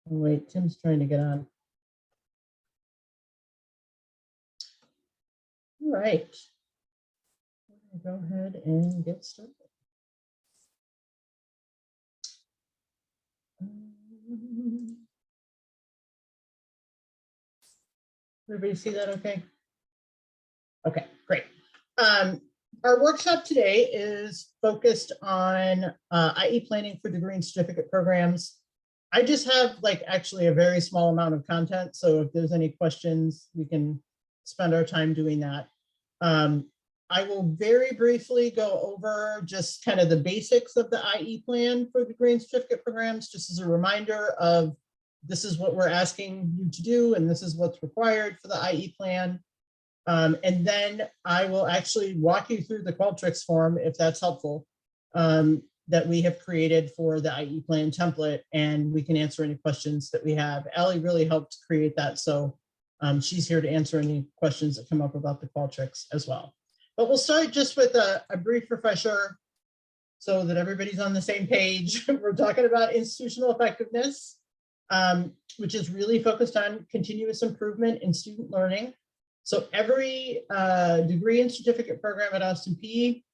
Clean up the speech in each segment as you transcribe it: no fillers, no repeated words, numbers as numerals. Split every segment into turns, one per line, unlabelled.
Oh, wait, Tim's trying to get on. All right. Go ahead and get started. Everybody see that okay? Okay, great. Our workshop today is focused on IE planning for degree and certificate programs. I just have actually a very small amount of content, so if there's any questions, we can spend our time doing that. I will very briefly go over just kind of the basics of the IE plan for degree and certificate programs, just as a reminder of this is what we're asking you to do, and this is what's required for the IE plan. And then I will actually walk you through the Qualtrics form, if that's helpful, that we have created for the IE plan template, and we can answer any questions that we have. Allie really helped create that, so she's here to answer any questions that come up about the Qualtrics as well. But we'll start just with a brief refresher so that everybody's on the same page. We're talking about institutional effectiveness, which is really focused on continuous improvement in student learning. So every degree and certificate program at Austin Peay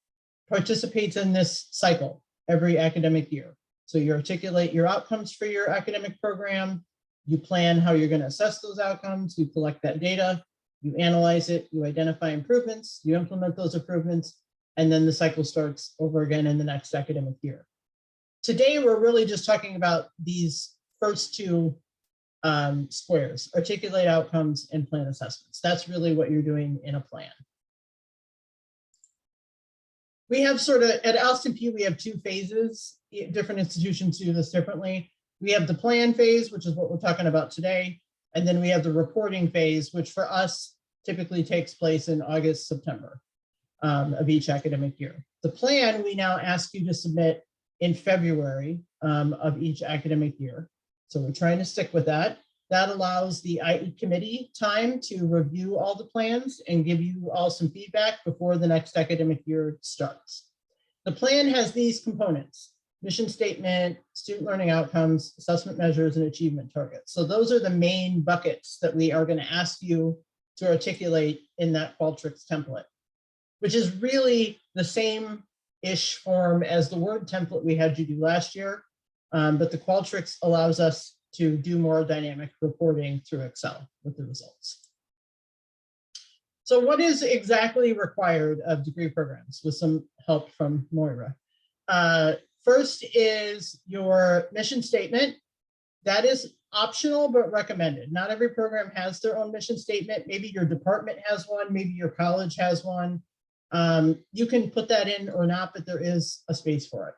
participates in this cycle every academic year. So you articulate your outcomes for your academic program, you plan how you're going to assess those outcomes, you collect that data, you analyze it, you identify improvements, you implement those improvements, and then the cycle starts over again in the next academic year. Today, we're really just talking about these first two squares, articulate outcomes and plan assessments. That's really what you're doing in a plan. We have sort of, at Austin Peay, we have two phases. Different institutions do this differently. We have the plan phase, which is what we're talking about today. And then we have the reporting phase, which for us typically takes place in August, September of each academic year. The plan we now ask you to submit in February of each academic year. So we're trying to stick with that. That allows the IE committee time to review all the plans and give you all some feedback before the next academic year starts. The plan has these components: mission statement, student learning outcomes, assessment measures, and achievement targets. So those are the main buckets that we are going to ask you to articulate in that Qualtrics template, which is really the same-ish form as the Word template we had you do last year. But the Qualtrics allows us to do more dynamic reporting through Excel with the results. So what is exactly required of degree programs with some help from Moira? First is your mission statement. That is optional but recommended. Not every program has their own mission statement. Maybe your department has one, maybe your college has one. You can put that in or not, but there is a space for it.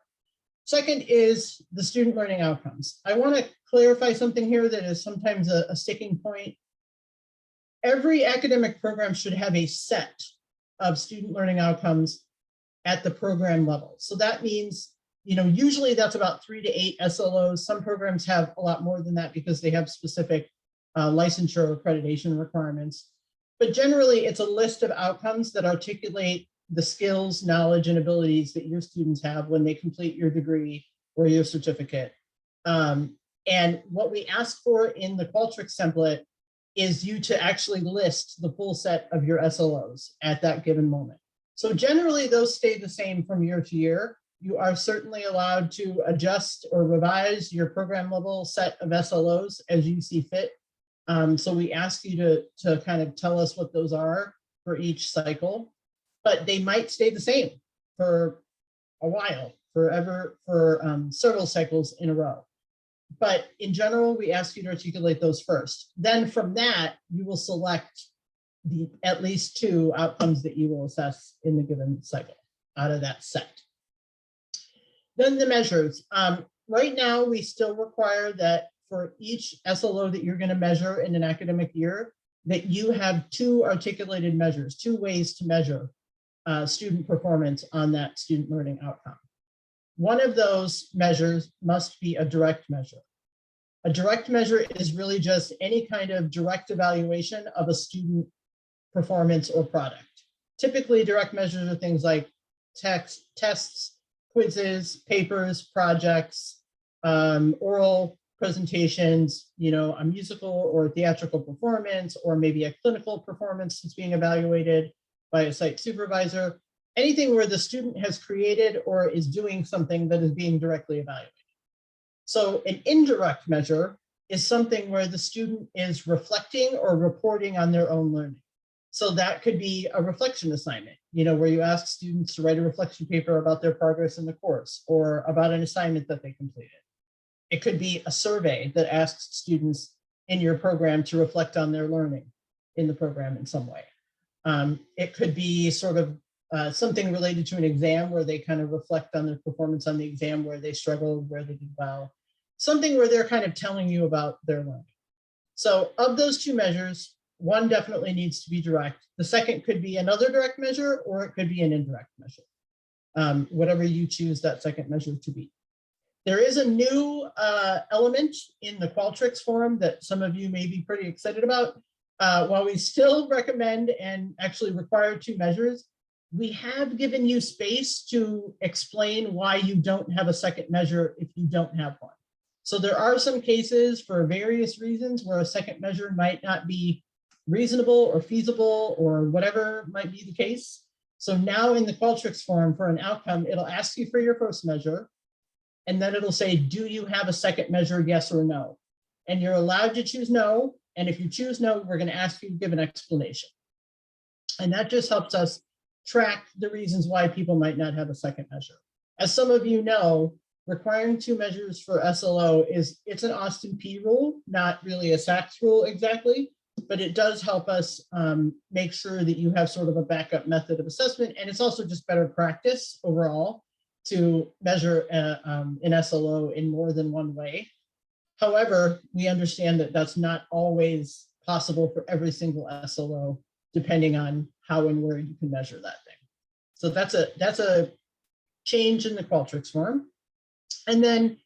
Second is the student learning outcomes. I want to clarify something here that is sometimes a sticking point. Every academic program should have a set of student learning outcomes at the program level. So that means, usually that's about 3 to 8 SLOs. Some programs have a lot more than that because they have specific licensure or accreditation requirements. But generally, it's a list of outcomes that articulate the skills, knowledge, and abilities that your students have when they complete your degree or your certificate. And what we ask for in the Qualtrics template is you to actually list the full set of your SLOs at that given moment. So generally, those stay the same from year to year. You are certainly allowed to adjust or revise your program level set of SLOs as you see fit. So we ask you to kind of tell us what those are for each cycle, but they might stay the same for a while, forever, for several cycles in a row. But in general, we ask you to articulate those first. Then from that, you will select the at least 2 outcomes that you will assess in the given cycle out of that set. Then the measures. Right now, we still require that for each SLO that you're going to measure in an academic year, that you have 2 articulated measures, 2 ways to measure student performance on that student learning outcome. One of those measures must be a direct measure. A direct measure is really just any kind of direct evaluation of a student performance or product. Typically, direct measures are things like tests, quizzes, papers, projects, oral presentations, a musical or theatrical performance, or maybe a clinical performance that's being evaluated by a site supervisor, anything where the student has created or is doing something that is being directly evaluated. So an indirect measure is something where the student is reflecting or reporting on their own learning. So that could be a reflection assignment, where you ask students to write a reflection paper about their progress in the course or about an assignment that they completed. It could be a survey that asks students in your program to reflect on their learning in the program in some way. It could be sort of something related to an exam where they kind of reflect on their performance on the exam, where they struggled, where they did well, something where they're kind of telling you about their learning. So of those two measures, one definitely needs to be direct. The second could be another direct measure, or it could be an indirect measure, whatever you choose that second measure to be. There is a new element in the Qualtrics forum that some of you may be pretty excited about. While we still recommend and actually require two measures, we have given you space to explain why you don't have a second measure if you don't have one. So there are some cases for various reasons where a second measure might not be reasonable or feasible or whatever might be the case. So now in the Qualtrics forum for an outcome, it'll ask you for your first measure, and then it'll say, do you have a second measure, yes or no? And you're allowed to choose no. And if you choose no, we're going to ask you to give an explanation. And that just helps us track the reasons why people might not have a second measure. As some of you know, requiring two measures for SLO it's an Austin P rule, not really a SACS rule exactly, but it does help us make sure that you have sort of a backup method of assessment. And it's also just better practice overall to measure an SLO in more than one way. However, we understand that that's not always possible for every single SLO, depending on how and where you can measure that thing. So that's a change in the Qualtrics form. And then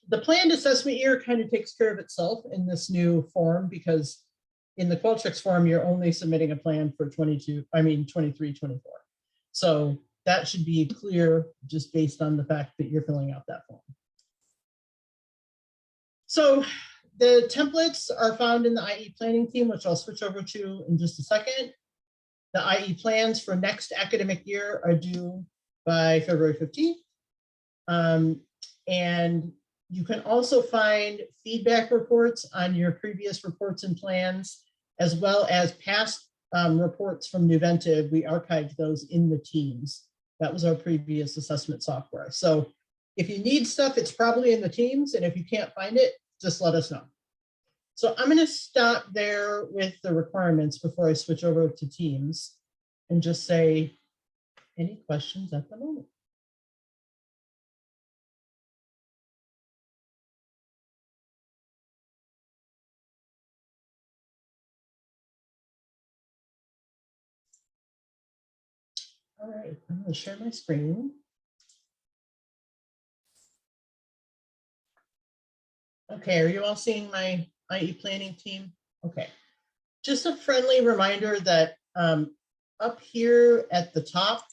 the planned assessment year kind of takes care of itself in this new form, because in the Qualtrics form, you're only submitting a plan for 23, 24. So that should be clear just based on the fact that you're filling out that form. So the templates are found in the IE planning team, which I'll switch over to in just a second. The IE plans for next academic year are due by February 15th. And you can also find feedback reports on your previous reports and plans, as well as past reports from Nuventive. We archived those in the Teams. That was our previous assessment software. So if you need stuff, it's probably in the Teams. And if you can't find it, just let us know. So I'm going to stop there with the requirements before I switch over to Teams and just say, any questions at the moment? All right, I'm going to share my screen. Okay, are you all seeing my IE planning team? Okay, just a friendly reminder that up here at the top,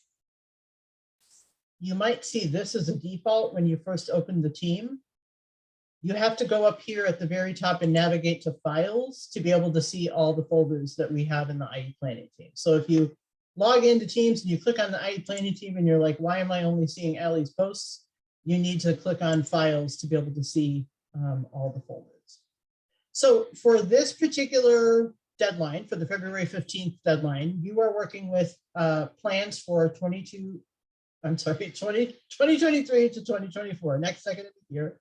you might see this as a default when you first open the team. You have to go up here at the very top and navigate to files to be able to see all the folders that we have in the IE planning team. So if you log into Teams and you click on the IE planning team and you're like, why am I only seeing Allie's posts? You need to click on files to be able to see all the folders. So for this particular deadline, for the February 15th deadline, you are working with plans for 2023 to 2024, next academic year.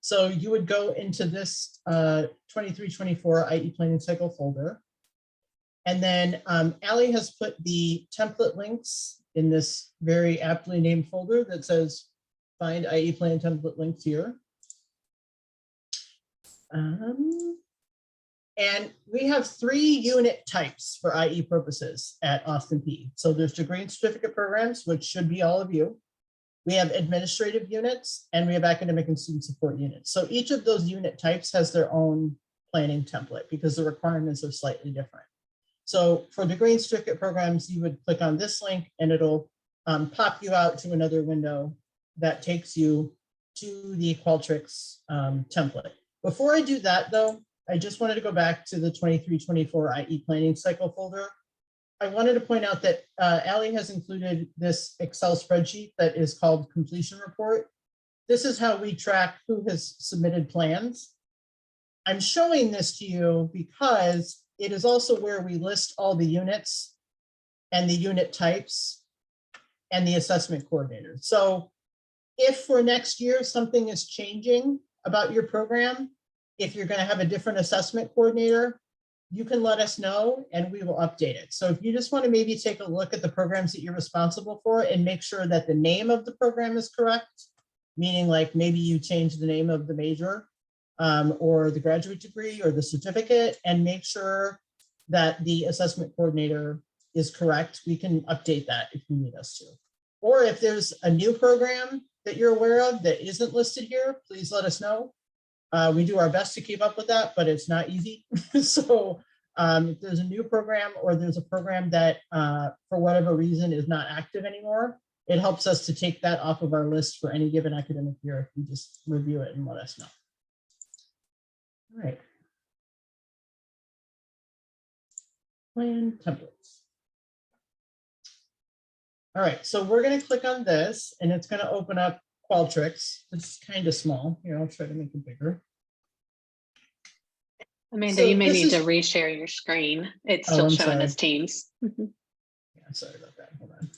So you would go into this 23-24 IE planning cycle folder. And then Allie has put the template links in this very aptly named folder that says find IE plan template links here. And we have 3 unit types for IE purposes at Austin P. So there's degree and certificate programs, which should be all of you. We have administrative units, and we have academic and student support units. So each of those unit types has their own planning template because the requirements are slightly different. So for degree and certificate programs, you would click on this link and it'll pop you out to another window that takes you to the Qualtrics template. Before I do that though, I just wanted to go back to the 23-24 IE planning cycle folder. I wanted to point out that Allie has included this Excel spreadsheet that is called completion report. This is how we track who has submitted plans. I'm showing this to you because it is also where we list all the units and the unit types and the assessment coordinator. So if for next year something is changing about your program, if you're going to have a different assessment coordinator, you can let us know and we will update it. So if you just want to maybe take a look at the programs that you're responsible for and make sure that the name of the program is correct, meaning like maybe you change the name of the major or the graduate degree or the certificate, and make sure that the assessment coordinator is correct, we can update that if you need us to. Or if there's a new program that you're aware of that isn't listed here, please let us know. We do our best to keep up with that, but it's not easy. So if there's a new program or there's a program that for whatever reason is not active anymore, it helps us to take that off of our list for any given academic year if you just review it and let us know. All right. Plan templates. All right, so we're going to click on this and it's going to open up Qualtrics. It's kind of small. Here, I'll try to make it bigger.
Amanda,
So
you may need
this
to
is-
reshare your screen. It's
Oh,
still
I'm
showing
sorry.
as Teams.
Yeah, sorry about that. Hold on.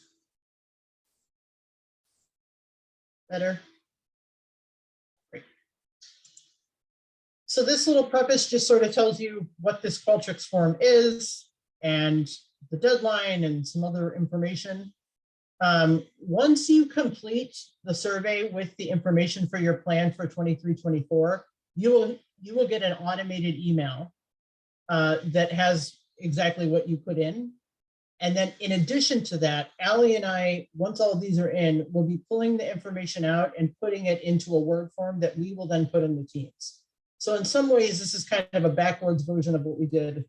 Better. Great. So this little preface just sort of tells you what this Qualtrics form is and the deadline and some other information. Once you complete the survey with the information for your plan for 23-24, you will get an automated email that has exactly what you put in. And then in addition to that, Allie and I, once all of these are in, will be pulling the information out and putting it into a Word form that we will then put in the Teams. So in some ways, this is kind of a backwards version of what we did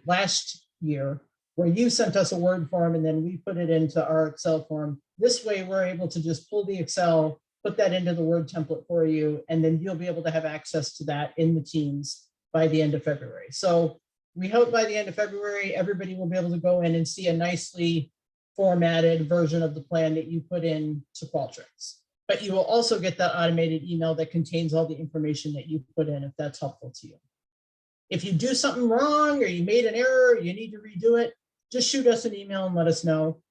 last year, where you sent us a Word form and then we put it into our Excel form. This way, we're able to just pull the Excel, put that into the Word template for you, and then you'll be able to have access to that in the Teams by the end of February. So we hope by the end of February, everybody will be able to go in and see a nicely formatted version of the plan that you put in to Qualtrics. But you will also get that automated email that contains all the information that you put in, if that's helpful to you. If you do something wrong or you made an error, you need to redo it, just shoot us an email and let us know.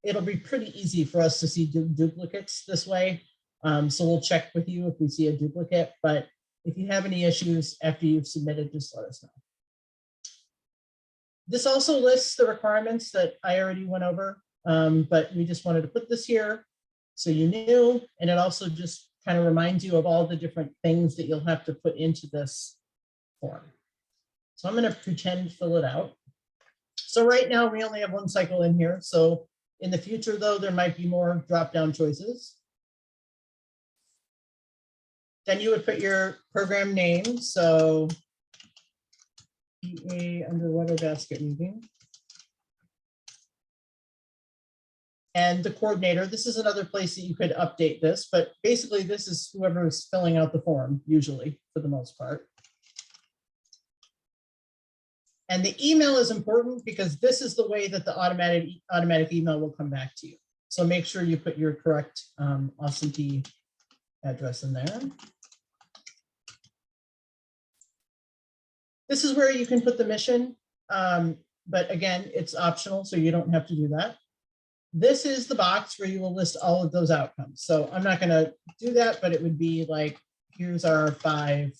It'll be pretty easy for us to see duplicates this way. So we'll check with you if we see a duplicate, but if you have any issues after you've submitted, just let us know. This also lists the requirements that I already went over, but we just wanted to put this here so you knew, and it also just kind of reminds you of all the different things that you'll have to put into this form. So I'm going to pretend fill it out. So right now we only have one cycle in here. So in the future, though, there might be more drop-down choices. Then you would put your program name. So PA underwater basket weaving. And the coordinator, this is another place that you could update this, but basically this is whoever is filling out the form, usually, for the most part. And the email is important because this is the way that the automatic email will come back to you. So make sure you put your correct APSU address in there. This is where you can put the mission, but again, it's optional, so you don't have to do that. This is the box where you will list all of those outcomes. So I'm not going to do that, but it would be like, here's our 5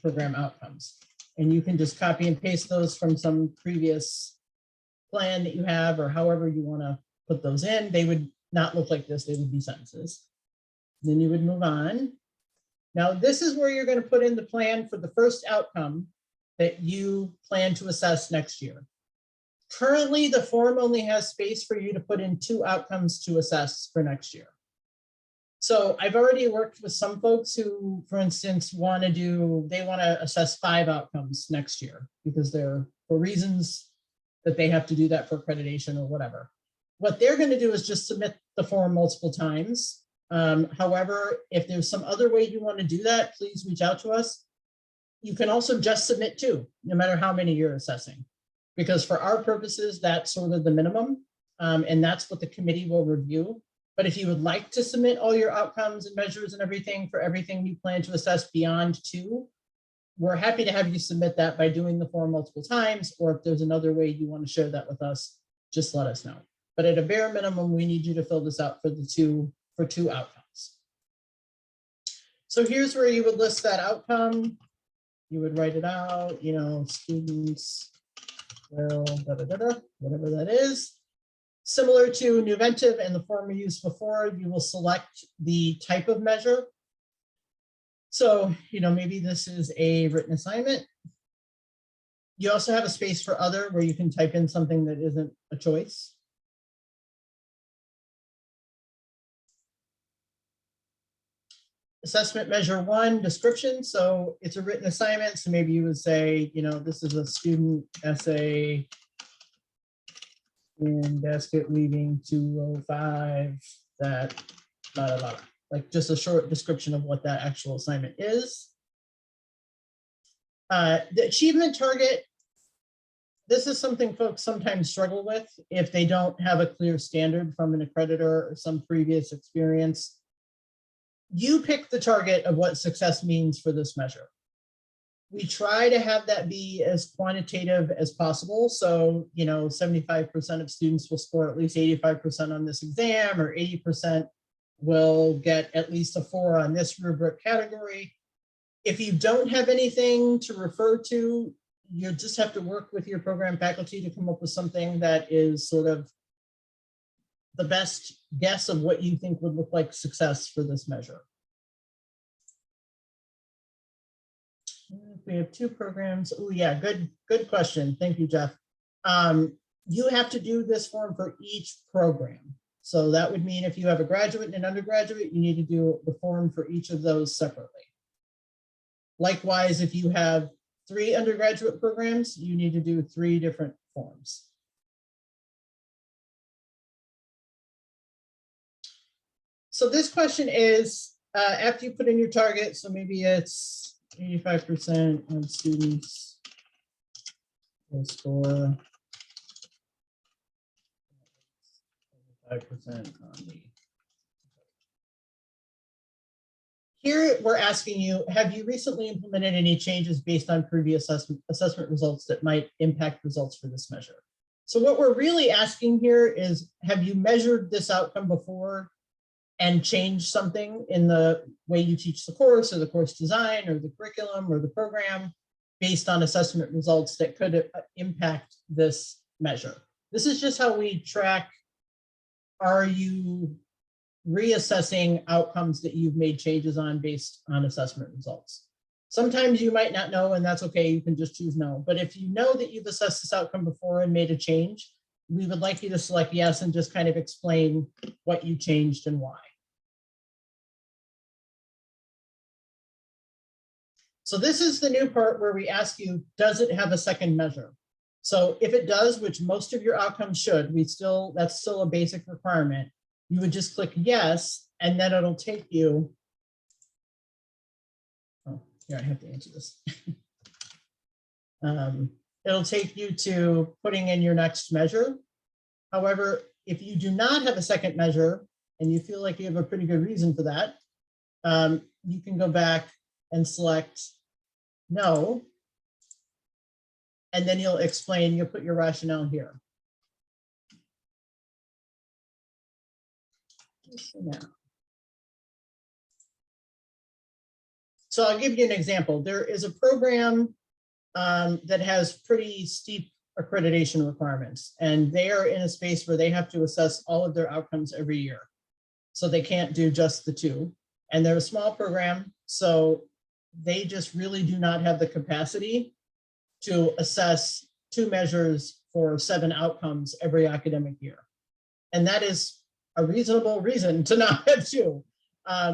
program outcomes. And you can just copy and paste those from some previous plan that you have, or however you want to put those in. They would not look like this, they would be sentences. Then you would move on. Now, this is where you're going to put in the plan for the first outcome that you plan to assess next year. Currently, the form only has space for you to put in 2 outcomes to assess for next year. So I've already worked with some folks who, for instance, want to assess 5 outcomes next year because they're for reasons that they have to do that for accreditation or whatever. What they're going to do is just submit the form multiple times However, if there's some other way you want to do that, please reach out to us. You can also just submit two, no matter how many you're assessing, because for our purposes, that's sort of the minimum, and that's what the committee will review. But if you would like to submit all your outcomes and measures and everything for everything you plan to assess beyond two, we're happy to have you submit that by doing the form multiple times, or if there's another way you want to share that with us, just let us know. But at a bare minimum, we need you to fill this out for two outcomes. So here's where you would list that outcome. You would write it out, students will, whatever that is. Similar to Nuventive and the form we used before, you will select the type of measure. So, maybe this is a written assignment. You also have a space for other where you can type in something that isn't a choice. Assessment measure 1, description. So it's a written assignment. So maybe you would say, this is a student essay in basket weaving 205 that blah, blah, blah. Like just a short description of what that actual assignment is. The achievement target, this is something folks sometimes struggle with if they don't have a clear standard from an accreditor or some previous experience. You pick the target of what success means for this measure. We try to have that be as quantitative as possible. So, 75% of students will score at least 85% on this exam, or 80% will get at least a 4 on this rubric category. If you don't have anything to refer to, you just have to work with your program faculty to come up with something that is sort of the best guess of what you think would look like success for this measure. We have 2 programs. Oh yeah, good question. Thank you, Jeff. You have to do this form for each program. So that would mean if you have a graduate and an undergraduate, you need to do the form for each of those separately. Likewise, if you have 3 undergraduate programs, you need to do 3 different forms. So this question is, after you put in your target, so maybe it's 85% of students will score 5% on the. Here we're asking you, have you recently implemented any changes based on previous assessment results that might impact results for this measure? So what we're really asking here is, have you measured this outcome before and change something in the way you teach the course or the course design or the curriculum or the program based on assessment results that could impact this measure? This is just how we track, are you reassessing outcomes that you've made changes on based on assessment results? Sometimes you might not know, and that's okay, you can just choose no. But if you know that you've assessed this outcome before and made a change, we would like you to select yes and just kind of explain what you changed and why. So this is the new part where we ask you, does it have a second measure? So if it does, which most of your outcomes should, that's still a basic requirement, you would just click yes, and then it'll take you, oh, here, I have to answer this. It'll take you to putting in your next measure. However, if you do not have a second measure, and you feel like you have a pretty good reason for that, you can go back and select no, and then you'll put your rationale here. So I'll give you an example. There is a program that has pretty steep accreditation requirements, and they are in a space where they have to assess all of their outcomes every year. So they can't do just the 2. And they're a small program, so they just really do not have the capacity to assess 2 measures for 7 outcomes every academic year. And that is a reasonable reason to not have 2.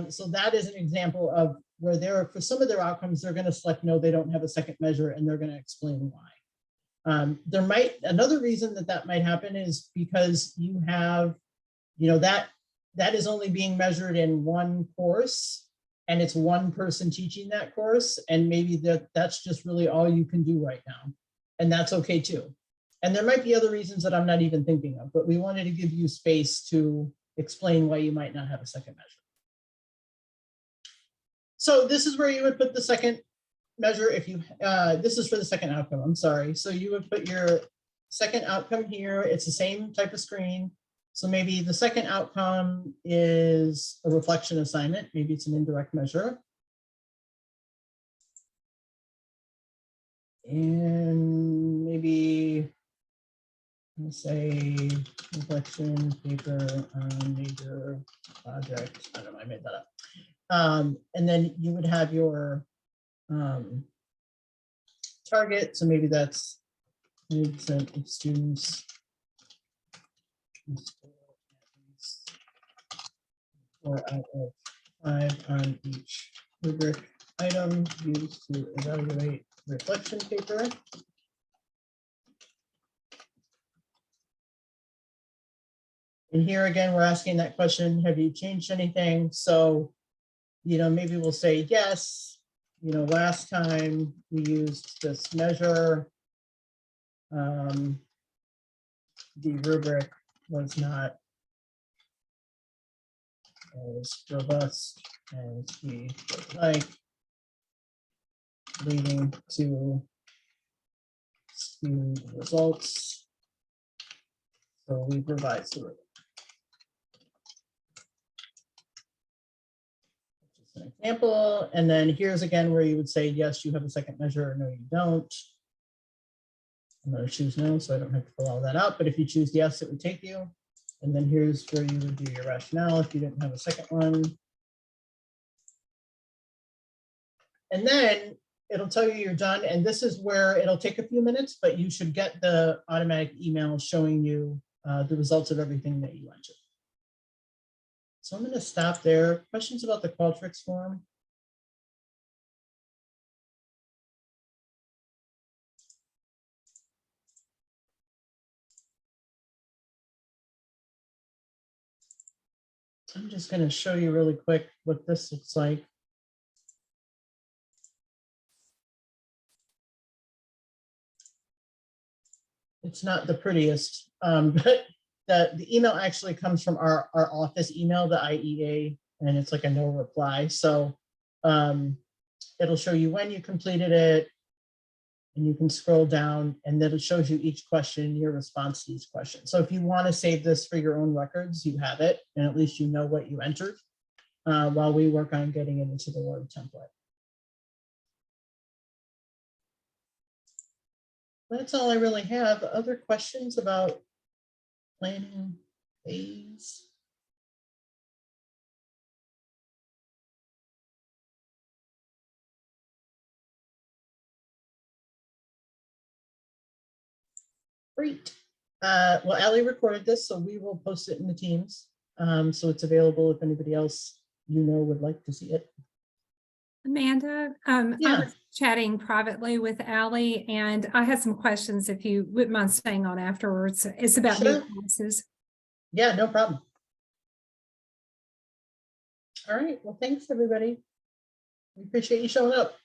So that is an example of where for some of their outcomes, they're going to select no, they don't have a second measure, and they're going to explain why. Another reason that might happen is because you have, that is only being measured in one course, and it's one person teaching that course, and maybe that's just really all you can do right now. And that's okay too. And there might be other reasons that I'm not even thinking of, but we wanted to give you space to explain why you might not have a second measure. So this is where you would put the second measure if you, this is for the second outcome, I'm sorry. So you would put your second outcome here. It's the same type of screen. So maybe the second outcome is a reflection assignment. Maybe it's an indirect measure. And maybe, let's say, reflection paper on major project. I don't know, I made that up. And then you would have your target. So maybe that's 100% of students 4 out of 5 on each rubric item used to evaluate reflection paper. And here again, we're asking that question, have you changed anything? So, you know, maybe we'll say yes. You know, last time we used this measure, the rubric was not as robust as we would like, leading to skewed results. So we revised the rubric. Just an example. And then here's again where you would say, yes, you have a second measure, or no, you don't. I'm going to choose no, so I don't have to fill all that out. But if you choose yes, it would take you. And then here's where you would do your rationale if you didn't have a second one. And then it'll tell you you're done. And this is where it'll take a few minutes, but you should get the automatic email showing you the results of everything that you entered. So I'm going to stop there. Questions about the Qualtrics form? I'm just going to show you really quick what this looks like. It's not the prettiest, but the email actually comes from our office email, the IEA, and it's like a no reply. So it'll show you when you completed it, and you can scroll down, and then it shows you each question, your response to each question. So if you want to save this for your own records, you have it, and at least you know what you entered while we work on getting it into the Word template. That's all I really have. Other questions about planning phase? Great. Well, Allie recorded this, so we will post it in the Teams. So it's available if anybody else you know would like to see it.
Amanda,
Yeah.
I was chatting privately with Allie, and I had some questions if you wouldn't mind staying on afterwards. It's about
Sure.
new classes.
Yeah, no problem. All right. Well, thanks, everybody. We appreciate you showing up.